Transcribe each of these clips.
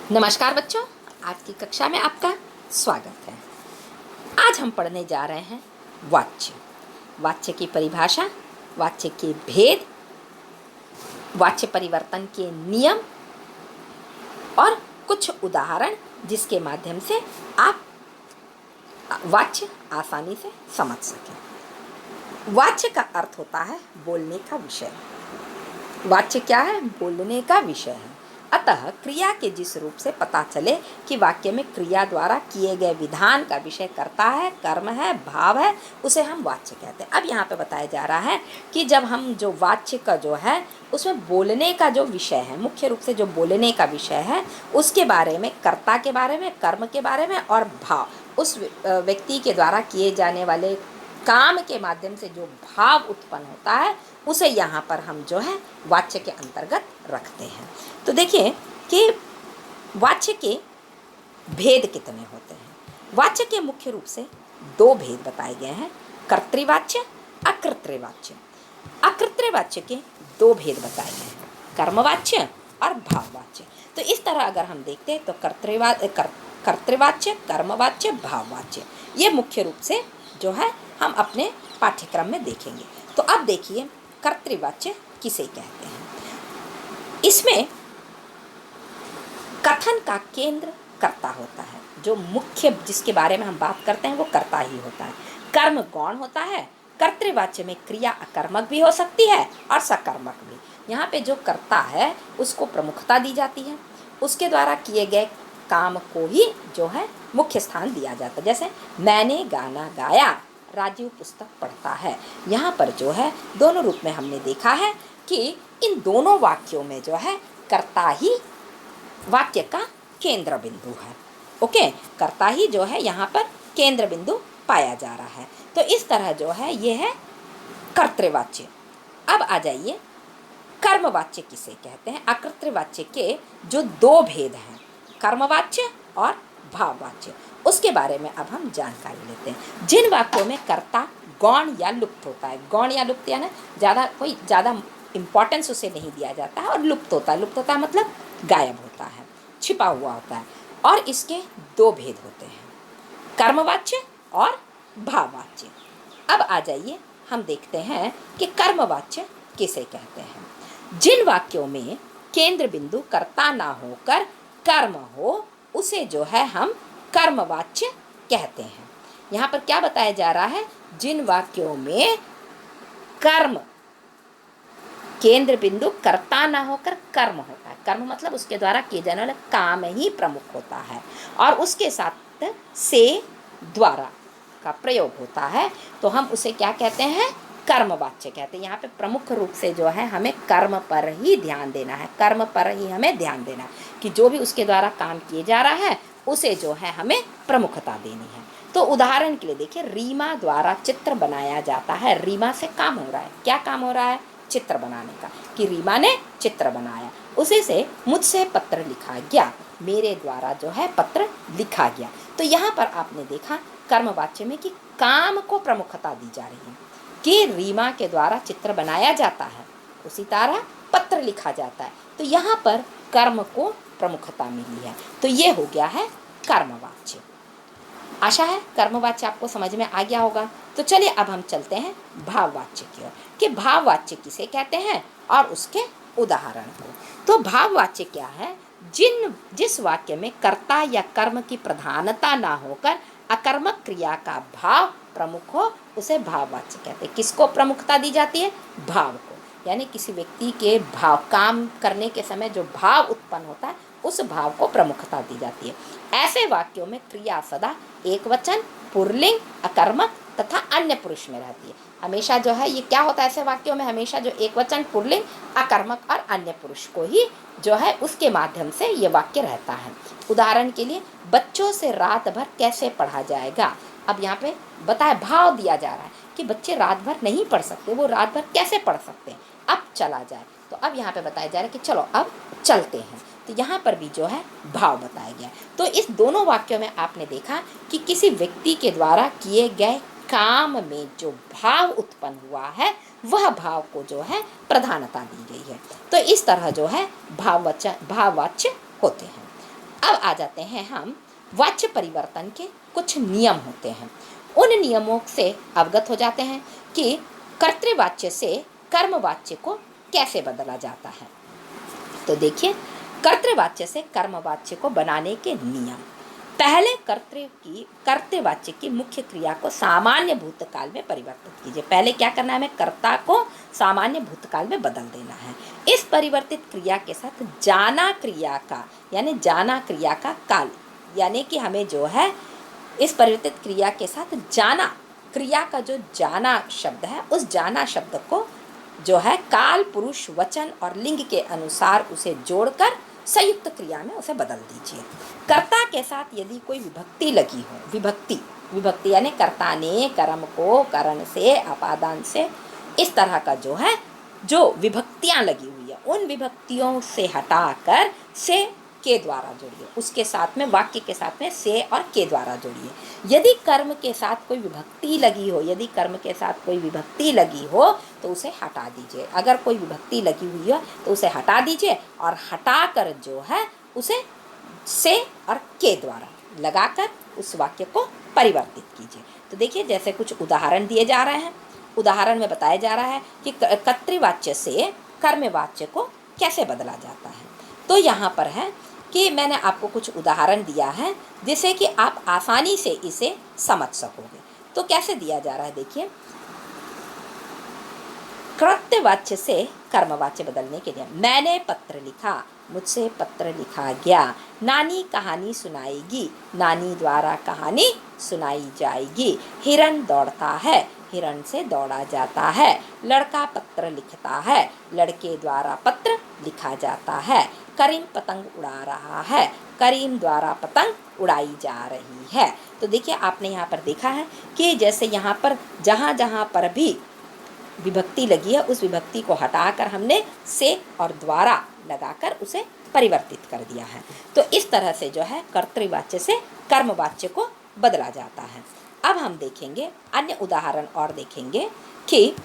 नमस्कार बच्चों, आज की कक्षा में आपका स्वागत है। आज हम पढ़ने जा रहे हैं वाच्य। वाच्य की परिभाषा, वाच्य के भेद, वाच्य परिवर्तन के नियम और कुछ उदाहरण जिसके माध्यम से आप वाच्य आसानी से समझ सकें। वाच्य का अर्थ होता है बोलने का विषय। वाच्य क्या है? बोलने का विषय है। अतः क्रिया के जिस रूप से पता चले कि वाक्य में क्रिया द्वारा किए गए विधान का विषय कर्ता है, कर्म है, भाव है, उसे हम वाच्य कहते हैं। अब यहाँ पे बताया जा रहा है कि जब हम जो वाच्य का जो है उसमें बोलने का जो विषय है, मुख्य रूप से जो बोलने का विषय है उसके बारे में, कर्ता के बारे में, कर्म के बारे में और भाव, उस व्यक्ति के द्वारा किए जाने वाले काम के माध्यम से जो भाव उत्पन्न होता है उसे यहाँ पर हम जो है वाच्य के अंतर्गत रखते हैं। तो देखिए कि वाच्य के भेद कितने होते हैं। वाच्य के मुख्य रूप से दो भेद बताए गए हैं, कर्तृवाच्य, अकर्तृवाच्य। अकर्तृवाच्य के दो भेद बताए गए हैं, कर्मवाच्य और भाववाच्य। तो इस तरह अगर हम देखते हैं तो कर्तृवाच्य, कर्मवाच्य, भाववाच्य, ये मुख्य रूप से जो है हम अपने पाठ्यक्रम में देखेंगे। तो अब देखिए कर्तृवाच्य किसे कहते हैं। इसमें कथन का केंद्र कर्ता होता है, जो मुख्य जिसके बारे में हम बात करते हैं वो कर्ता ही होता है। कर्म गौण होता है। कर्तृवाच्य में क्रिया अकर्मक भी हो सकती है और सकर्मक भी। यहाँ पे जो कर्ता है उसको प्रमुखता दी जाती है, उसके द्वारा किए गए काम को ही जो है मुख्य स्थान दिया जाता है। जैसे मैंने गाना गाया, राजीव पुस्तक पढ़ता है। यहाँ पर जो है दोनों रूप में हमने देखा है कि इन दोनों वाक्यों में जो है कर्ता ही वाक्य का केंद्र बिंदु है। ओके, कर्ता ही जो है यहाँ पर केंद्र बिंदु पाया जा रहा है। तो इस तरह जो है ये है कर्तृवाच्य। अब आ जाइए कर्मवाच्य किसे कहते हैं। अकर्तृवाच्य के जो दो भेद हैं, कर्मवाच्य और भाववाच्य, उसके बारे में अब हम जानकारी लेते हैं। जिन वाक्यों में कर्ता गौण या लुप्त होता है, गौण या लुप्त यानी ज़्यादा इम्पोर्टेंस उसे नहीं दिया जाता है, और लुप्त होता है, लुप्त होता है मतलब गायब होता है, छिपा हुआ होता है। और इसके दो भेद होते हैं, कर्मवाच्य और भाववाच्य। अब आ जाइए हम देखते हैं कि कर्मवाच्य किसे कहते हैं। जिन वाक्यों में केंद्र बिंदु कर्ता ना होकर कर्म हो उसे जो है हम कर्मवाच्य कहते हैं। यहाँ पर क्या बताया जा रहा है, जिन वाक्यों में कर्म केंद्र बिंदु कर्ता ना होकर कर्म होता है, कर्म मतलब उसके द्वारा किए जाने वाला काम ही प्रमुख होता है, और उसके साथ से द्वारा का प्रयोग होता है, तो हम उसे क्या कहते हैं, कर्मवाच्य कहते हैं। यहाँ पे प्रमुख रूप से जो है हमें कर्म पर ही ध्यान देना है, कर्म पर ही हमें ध्यान देना है कि जो भी उसके द्वारा काम किए जा रहा है उसे जो है हमें प्रमुखता देनी है। तो उदाहरण के लिए देखिए, रीमा द्वारा चित्र बनाया जाता है। रीमा से काम हो रहा है, क्या काम हो रहा है, चित्र बनाने का, कि रीमा ने चित्र बनाया। उसी से मुझसे पत्र लिखा गया, मेरे द्वारा जो है पत्र लिखा गया। तो यहाँ पर आपने देखा कर्मवाच्य में कि काम को प्रमुखता दी जा रही है, कि रीमा के द्वारा चित्र बनाया जाता है, उसी तरह पत्र लिखा जाता है। तो यहाँ पर कर्म को प्रमुखता मिली है, तो ये हो गया है कर्मवाच्य। आशा है कर्मवाच्य आपको समझ में आ गया होगा। तो चलिए अब हम चलते हैं भाववाच्य की ओर, कि भाववाच्य किसे कहते हैं और उसके उदाहरण को। तो भाववाच्य क्या है, जिस वाक्य में कर्ता या कर्म की प्रधानता ना होकर अकर्मक क्रिया का भाव प्रमुख हो उसे भाववाच्य कहते हैं। किसको प्रमुखता दी जाती है, भाव को, यानी किसी व्यक्ति के भाव, काम करने के समय जो भाव उत्पन्न होता है उस भाव को प्रमुखता दी जाती है। ऐसे वाक्यों में क्रिया सदा एक वचन, पुल्लिंग, अकर्मक तथा अन्य पुरुष में रहती है। हमेशा जो है ये क्या होता है, ऐसे वाक्यों में हमेशा जो एक वचन, पुल्लिंग, अकर्मक और अन्य पुरुष को ही जो है उसके माध्यम से ये वाक्य रहता है। उदाहरण के लिए, बच्चों से रात भर कैसे पढ़ा जाएगा। अब यहाँ पे बताया, भाव दिया जा रहा है कि बच्चे रात भर नहीं पढ़ सकते, वो रात भर कैसे पढ़ सकते हैं, अब चला जाए। तो अब यहाँ पे बताया जा रहा है कि चलो अब चलते हैं। तो यहाँ पर भी जो है भाव बताया गया। तो इस दोनों वाक्यों में आपने देखा कि किसी व्यक्ति के द्वारा किए गए काम में जो भाव उत्पन्न हुआ है वह भाव को जो है प्रधानता दी गई है। तो इस तरह जो है भाववाच्य होते हैं। अब आ जाते हैं हम वाच्य परिवर्तन के कुछ नियम होते हैं। उन नियमों से अवगत हो जाते हैं कि कर्तृवाच्य से कर्मवाच्य को कैसे बदला जाता है। तो देखिए, कर्तृवाच्य से कर्मवाच्य को बनाने के नियम। पहले कर्तृवाच्य की मुख्य क्रिया को सामान्य भूतकाल में परिवर्तित कीजिए। पहले क्या करना है, हमें कर्ता को सामान्य भूतकाल में बदल देना है। इस परिवर्तित क्रिया के साथ जाना क्रिया का काल, यानी कि हमें जो है इस परिवर्तित क्रिया के साथ जाना क्रिया का जो जाना शब्द है, उस जाना शब्द को जो है काल, पुरुष, वचन और लिंग के अनुसार उसे जोड़कर संयुक्त क्रिया में उसे बदल दीजिए। कर्ता के साथ यदि कोई विभक्ति लगी हो, विभक्ति यानी कर्ता ने कर्म को करण से, अपादान से, इस तरह का जो विभक्तियां लगी हुई है, उन विभक्तियों से हटाकर से के द्वारा जोड़िए। उसके साथ में, वाक्य के साथ में से और के द्वारा जोड़िए। यदि कर्म के साथ कोई विभक्ति लगी हो तो उसे हटा दीजिए। अगर कोई विभक्ति लगी हुई हो तो उसे हटा दीजिए और हटाकर जो है उसे से और के द्वारा लगाकर उस वाक्य को परिवर्तित कीजिए। तो देखिए, जैसे कुछ उदाहरण दिए जा रहे हैं। उदाहरण में बताया जा रहा है कि कर्तृवाच्य से कर्मवाच्य को कैसे बदला जाता है। तो यहाँ पर है कि मैंने आपको कुछ उदाहरण दिया है जिससे कि आप आसानी से इसे समझ सकोगे। तो कैसे दिया जा रहा है, देखिए, कर्तृवाच्य से कर्मवाच्य बदलने के लिए, मैंने पत्र लिखा, मुझसे पत्र लिखा गया, नानी कहानी सुनाएगी, नानी द्वारा कहानी सुनाई जाएगी, हिरण दौड़ता है, हिरण से दौड़ा जाता है, लड़का पत्र लिखता है, लड़के द्वारा पत्र लिखा जाता है, करीम पतंग उड़ा रहा है, करीम द्वारा पतंग उड़ाई जा रही है। तो देखिए, आपने यहाँ पर देखा है कि जैसे यहाँ पर जहाँ जहाँ पर भी विभक्ति लगी है, उस विभक्ति को हटाकर हमने से और द्वारा लगाकर उसे परिवर्तित कर दिया है। तो इस तरह से जो है कर्तृवाच्य से कर्मवाच्य को बदला जाता है। अब हम देखेंगे अन्य उदाहरण और देखेंगे कि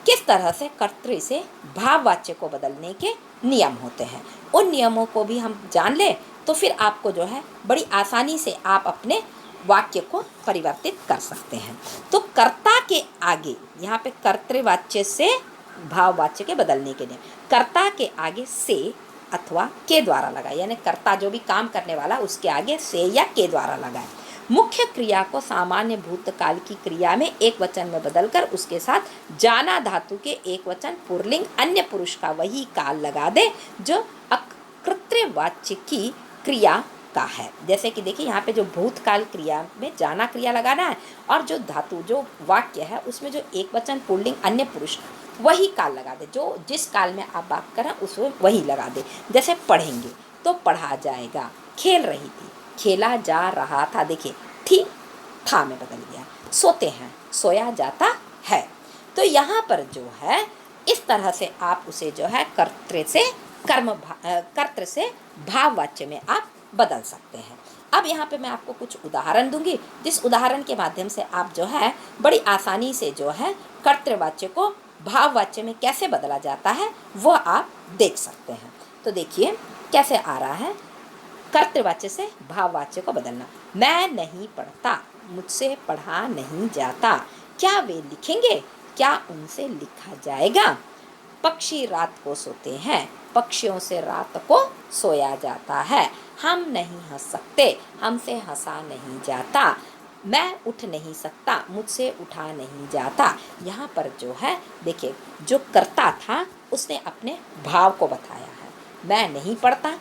किस तरह से कर्तृ से भाववाच्य को बदलने के नियम होते हैं। उन नियमों को भी हम जान लें तो फिर आपको जो है बड़ी आसानी से आप अपने वाक्य को परिवर्तित कर सकते हैं। तो कर्ता के आगे, यहाँ पे कर्तृवाच्य से भाववाच्य के बदलने के लिए कर्ता के आगे से अथवा के द्वारा लगाए, यानी कर्ता जो भी काम करने वाला उसके आगे से या के द्वारा लगाए। मुख्य क्रिया को सामान्य भूतकाल की क्रिया में एक वचन में बदलकर उसके साथ जाना धातु के एक वचन पुल्लिंग अन्य पुरुष का वही काल लगा दे जो कर्तृवाच्य की क्रिया का है। जैसे कि देखिए, यहाँ पे जो भूतकाल क्रिया में जाना क्रिया लगाना है और जो धातु जो वाक्य है उसमें जो एक वचन पुल्लिंग अन्य पुरुष वही काल लगा दे, जो जिस काल में आप बात करें उसमें वही लगा दे। जैसे पढ़ेंगे तो पढ़ा जाएगा, खेल रही थी, खेला जा रहा था, देखिए थी था में बदल गया, सोते हैं सोया जाता है। तो यहाँ पर जो है इस तरह से आप उसे जो है कर्तृ से भाववाच्य में आप बदल सकते हैं। अब यहाँ पे मैं आपको कुछ उदाहरण दूंगी, जिस उदाहरण के माध्यम से आप जो है बड़ी आसानी से जो है कर्तृवाच्य को भाववाच्य में कैसे बदला जाता है वो आप देख सकते हैं। तो देखिए कैसे आ रहा है कर्तृवाच्य से भाववाच्य को बदलना। मैं नहीं पढ़ता, मुझसे पढ़ा नहीं जाता, क्या वे लिखेंगे, क्या उनसे लिखा जाएगा। पक्षी रात को सोते हैं, पक्षियों से रात को सोया जाता है। हम नहीं हंस सकते, हमसे हंसा नहीं जाता। मैं उठ नहीं सकता, मुझसे उठा नहीं जाता। यहाँ पर जो है देखिए, जो कर्ता था उसने अपने भाव को बताया है। मैं नहीं पढ़ता,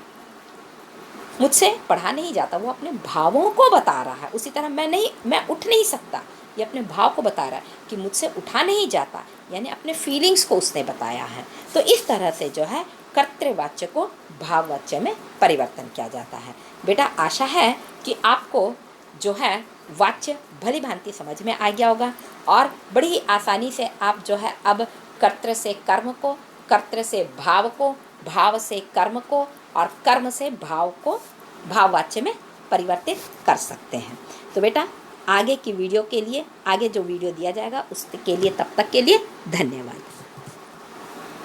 मुझसे पढ़ा नहीं जाता, वो अपने भावों को बता रहा है। उसी तरह मैं उठ नहीं सकता, ये अपने भाव को बता रहा है कि मुझसे उठा नहीं जाता, यानी अपने फीलिंग्स को उसने बताया है। तो इस तरह से जो है कर्तृवाच्य को भाववाच्य में परिवर्तन किया जाता है। बेटा, आशा है कि आपको जो है वाच्य भली भांति समझ में आ गया होगा और बड़ी ही आसानी से आप जो है अब कर्तृ से कर्म को, कर्तृ से भाव को, भाव से कर्म को और कर्म से भाव को भाववाच्य में परिवर्तित कर सकते हैं। तो बेटा, आगे की वीडियो के लिए, आगे जो वीडियो दिया जाएगा उसके लिए, तब तक के लिए धन्यवाद।